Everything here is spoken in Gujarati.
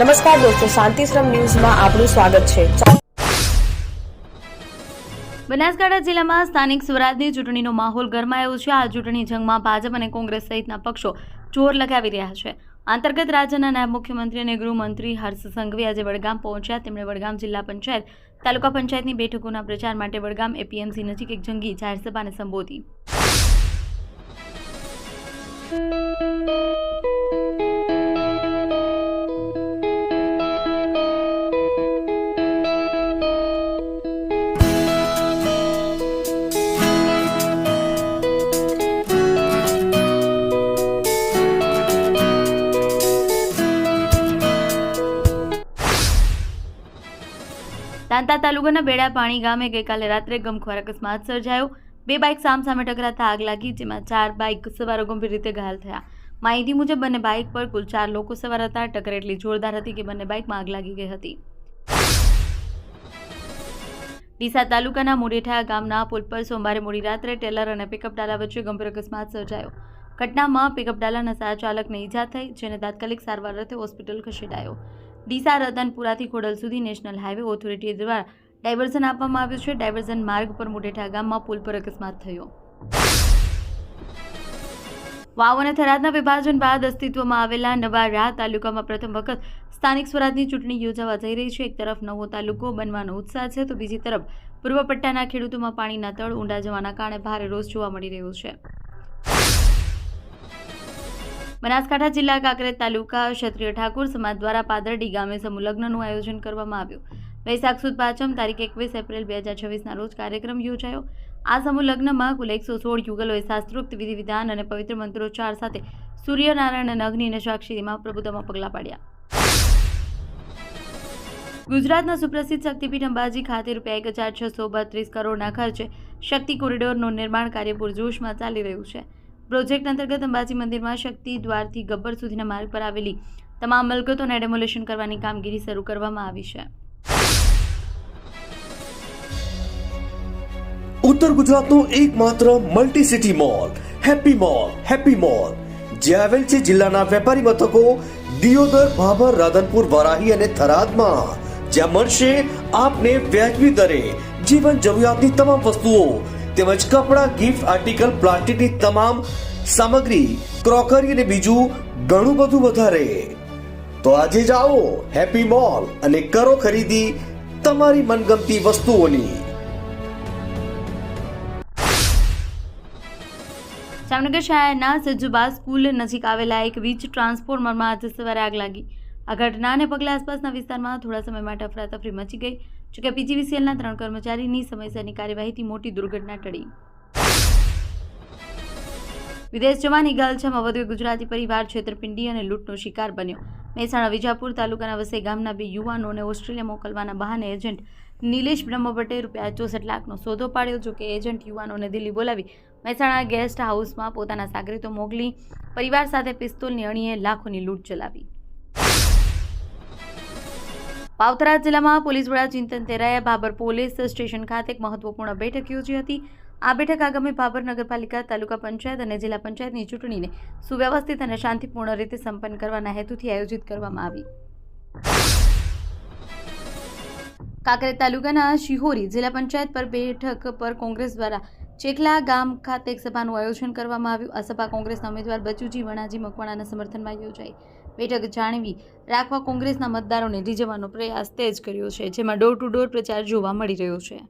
નમસ્કાર દોસ્તો, શાંતિશ્રમ ન્યૂઝમાં આપનું સ્વાગત છે। બનાસકાંઠા જિલ્લામાં સ્થાનિક સ્વરાજની ચૂંટણીનો માહોલ ગરમાયો છે। આ ચૂંટણી જંગમાં ભાજપ અને કોંગ્રેસ સહિતના પક્ષો જોર લગાવી રહ્યા છે। અંતર્ગત રાજ્યના નાયબ મુખ્યમંત્રી અને ગૃહમંત્રી હર્ષ સંઘવી આજે વડગામ પહોંચ્યા। તેમણે વડગામ જિલ્લા પંચાયત, તાલુકા પંચાયતની બેઠકોના પ્રચાર માટે વડગામ એપીએમસી નજીક એક જંગી જાહેર સભાને સંબોધી। તાંતા તાલુકાના બેડાપાણી ગામે ગઈકાલે રાત્રે ગમખ્વાર અકસ્માત સર્જાયો। બે બાઇક સામસામે ટકરાતા આગ લાગી, જેમાં 4 બાઇક સવારો ગંભીર રીતે ઘાયલ થયા। માહિતી મુજબ બંને બાઇક પર કુલ 4 લોકો સવાર હતા। ટક્કર એટલી જોરદાર હતી કે બંને બાઇકમાં આગ લાગી ગઈ હતી। ડીસા તાલુકાના મુડેઠા ગામના પુલ પર સોમવારે મોડી રાત્રે ટેલર અને પિકઅપ ડાલા વચ્ચે ગંભીર અકસ્માત સર્જાયો। ઘટનામાં પિકઅપ ડાલાના ચાલકને ઈજા થઈ, જેને તાત્કાલિક સારવાર અર્થે હોસ્પિટલ ખસેડાયો। ડીસા રતનપુરાથી ખોડલ સુધી નેશનલ હાઈવે ઓથોરિટી દ્વારા ડાયવર્ઝન આપવામાં આવ્યું છે। ડાયવર્ઝન માર્ગ પર મુડેઠા ગામમાં પુલ પર અકસ્માત થયો। વાવ અને થરાદના વિભાજન બાદ અસ્તિત્વમાં આવેલા નવારા તાલુકામાં પ્રથમ વખત સ્થાનિક સ્વરાજની ચૂંટણી યોજાવા જઈ રહી છે। એક તરફ નવો તાલુકો બનવાનો ઉત્સાહ છે, તો બીજી તરફ પૂર્વ પટ્ટાના ખેડૂતોમાં પાણીના તળ ઊંડા જવાના કારણે ભારે રોષ જોવા મળી રહ્યો છે। બનાસકાંઠા જિલ્લા કાંકરેજ તાલુકા ક્ષત્રિય ઠાકોર સમાજ દ્વારા પાદરડી ગામે સમૂહ લગ્નનું આયોજન કરવામાં આવ્યું। વૈશાખ સુદ પાંચમ તારીખ 21 એપ્રિલ 2026ના રોજ કાર્યક્રમ યોજાયો। આ સમૂહ લગ્નમાં કુલ 116 યુગલોએ શાસ્ત્રોક્ત વિધિ વિધાન અને પવિત્ર મંત્રોચ્ચાર સાથે સૂર્યનારાયણ અને અગ્નિને સાક્ષીમાં પ્રભુતામાં પગલાં પાડ્યા। ગુજરાતના સુપ્રસિદ્ધ શક્તિપીઠ અંબાજી ખાતે ₹1632 કરોડના ખર્ચે શક્તિ કોરિડોરનું નિર્માણ કાર્ય પૂરજોશમાં ચાલી રહ્યું છે। પ્રોજેક્ટ અંતર્ગત અંબાજી મંદિરમાં શક્તિ દ્વારથી ગબ્બર સુધીના માર્ગ પર આવેલી તમામ મિલકતોને ડેમોલેશન કરવાની કામગીરી શરૂ કરવામાં આવી છે। ઉત્તર ગુજરાતનો એકમાત્ર multi city mall happy mall જે આવેલ છે જિલ્લાના વેપારી મથકો દિયોદર, ભાભર, રાધનપુર, વારાહી અને થરાદમાં, જ્યાં મળશે આપને વ્યાજબી દરે જીવન જરૂરિયાતની તમામ વસ્તુઓ તેમજ કપડા, ગિફ્ટ આર્ટિકલ, પ્લાસ્ટિકની તમામ સામગ્રી, ક્રોકરી અને બીજું ઘણું બધું વધારે। તો આજે જ આવો હેપી મોલ અને કરો ખરીદી તમારી મનગમતી વસ્તુઓની। જામનગર શહેરના સજ્જુબા સ્કૂલ નજીક આવેલા એક વીજ ટ્રાન્સફોર્મરમાં આજે સવારે આગ લાગી। આ ઘટનાને પગલે આસપાસના વિસ્તારમાં થોડા સમય માટે અફરાતફરી મચી ગઈ, જોકે પીજીવીસીએલના 3 કર્મચારીની સમયસરની કાર્યવાહીથી મોટી દુર્ઘટના ટળી। વિદેશ જવાની ગાલછામાં વધુ એક ગુજરાતી પરિવાર છેતરપિંડી અને લૂંટનો શિકાર બન્યો। મહેસાણા વિજાપુર તાલુકાના વસઈ ગામના 2 યુવાનોને ઓસ્ટ્રેલિયા મોકલવાના બહાને એજન્ટ નિલેશ બ્રહ્મભટ્ટે ₹64 લાખનો સોદો પાડ્યો। જોકે એજન્ટ યુવાનોને દિલ્હી બોલાવી મહેસાણા ગેસ્ટ હાઉસમાં પોતાના સાગરીતો મોકલી પરિવાર સાથે પિસ્તોલની અણીએ લાખોની લૂંટ ચલાવી। પાવથરા જિલ્લામાં પોલીસ વડા ચિંતન તેરાએ ભાભર પોલીસ સ્ટેશન ખાતે એક મહત્વપૂર્ણ બેઠક યોજી હતી। આ બેઠક આગામી ભાભર નગરપાલિકા, તાલુકા પંચાયત અને જિલ્લા પંચાયતની ચૂંટણીને સુવ્યવસ્થિત અને શાંતિપૂર્ણ રીતે સંપન્ન કરવાના હેતુથી આયોજિત કરવામાં આવી। કાંકરેજ તાલુકાના શિહોરી જિલ્લા પંચાયત પર બેઠક પર કોંગ્રેસ દ્વારા ચેખલા ગામ ખાતે એક સભાનું આયોજન કરવામાં આવ્યું। આ સભા કોંગ્રેસના ઉમેદવાર બચુજી વણાજી મકવાણાના સમર્થનમાં યોજાઈ। બેઠક જાળવી રાખવા કોંગ્રેસના મતદારોને રીઝવવાનો પ્રયાસ તેજ કર્યો છે, જેમાં ડોર ટુ ડોર પ્રચાર જોવા મળી રહ્યો છે।